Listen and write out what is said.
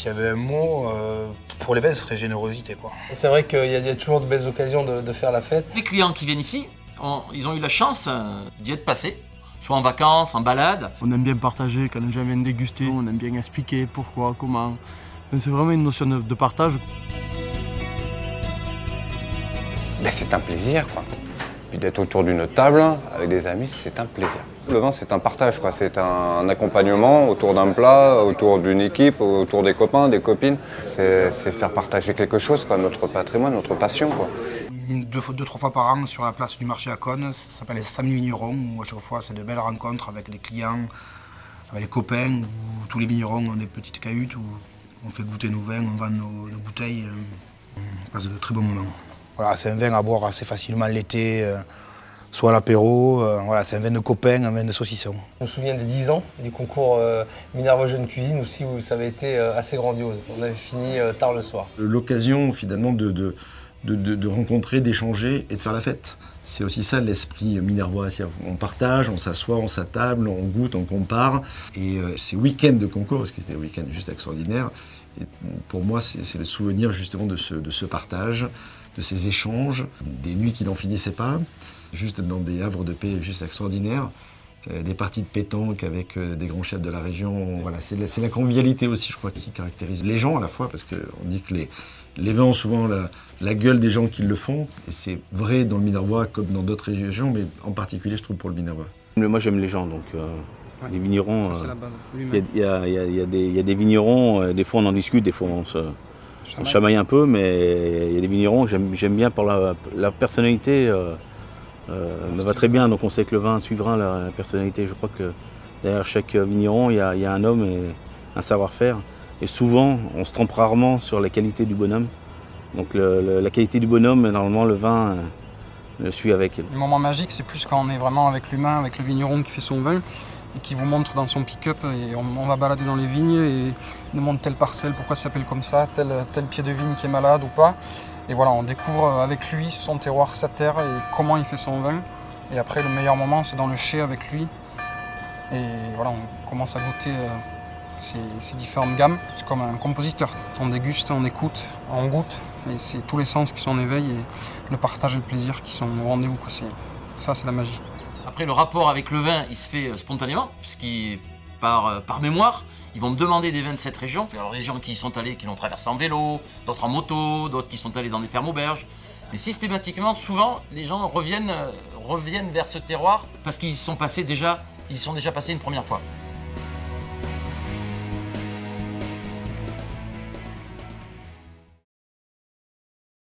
S'il y avait un mot, pour les vins, ce serait générosité, quoi. C'est vrai qu'il y a toujours de belles occasions de faire la fête. Les clients qui viennent ici, ils ont eu la chance d'y être passés, soit en vacances, en balade. On aime bien partager quand les gens viennent déguster, on aime bien expliquer pourquoi, comment. C'est vraiment une notion de partage. Ben, c'est un plaisir, quoi. Puis d'être autour d'une table avec des amis, c'est un plaisir. Le vin, c'est un partage, quoi. C'est un accompagnement autour d'un plat, autour d'une équipe, autour des copains, des copines. C'est faire partager quelque chose, quoi, notre patrimoine, notre passion, quoi. 2-3 fois par an sur la place du marché à Cône, ça s'appelle les Samedi Vignerons, où à chaque fois c'est de belles rencontres avec les clients, avec les copains, où tous les vignerons ont des petites cahutes, où on fait goûter nos vins, on vend nos bouteilles, on passe de très bons moments. Voilà, c'est un vin à boire assez facilement l'été, soit à l'apéro, voilà, c'est un vin de copain, un vin de saucisson. Je me souviens des 10 ans du concours Minervois Jeune Cuisine aussi, où ça avait été assez grandiose. On avait fini tard le soir. L'occasion finalement de rencontrer, d'échanger et de faire la fête. C'est aussi ça l'esprit minervois. On partage, on s'assoit, on s'attable, on goûte, on compare. Et ces week-ends de concours, parce que c'était des week-ends juste extraordinaires, et pour moi c'est le souvenir justement de ce partage, de ces échanges, des nuits qui n'en finissaient pas, juste dans des havres de paix juste extraordinaires, des parties de pétanque avec des grands chefs de la région. Voilà, c'est la convivialité aussi, je crois, qui caractérise les gens à la fois, parce qu'on dit que les vins ont souvent la gueule des gens qui le font, et c'est vrai dans le Minervois comme dans d'autres régions, mais en particulier, je trouve, pour le Minervois. Moi, j'aime les gens, donc les vignerons, il y a des vignerons, des fois on en discute, des fois on chamaille un peu, mais il y a des vignerons, j'aime bien pour la personnalité, me va très bien, donc on sait que le vin suivra la personnalité. Je crois que derrière chaque vigneron, il y a un homme et un savoir-faire. Et souvent, on se trompe rarement sur la qualité du bonhomme. Donc la qualité du bonhomme, normalement, le vin suit avec. Le moment magique, c'est plus quand on est vraiment avec l'humain, avec le vigneron qui fait son vin et qui vous montre dans son pick-up. Et on va balader dans les vignes et il nous montre telle parcelle, pourquoi ça s'appelle comme ça, tel pied de vigne qui est malade ou pas. Et voilà, on découvre avec lui son terroir, sa terre et comment il fait son vin. Et après, le meilleur moment, c'est dans le chai avec lui. Et voilà, on commence à goûter ces différentes gammes. C'est comme un compositeur. On déguste, on écoute, on goûte. Et c'est tous les sens qui sont en éveil et le partage et le plaisir qui sont au rendez-vous. Ça, c'est la magie. Après, le rapport avec le vin, il se fait spontanément, puisqu'il par mémoire, ils vont me demander des vins de cette région. Alors des gens qui y sont allés, qui l'ont traversé en vélo, d'autres en moto, d'autres qui sont allés dans des fermes auberges. Mais systématiquement, souvent, les gens reviennent vers ce terroir parce qu'ils sont déjà passés une première fois.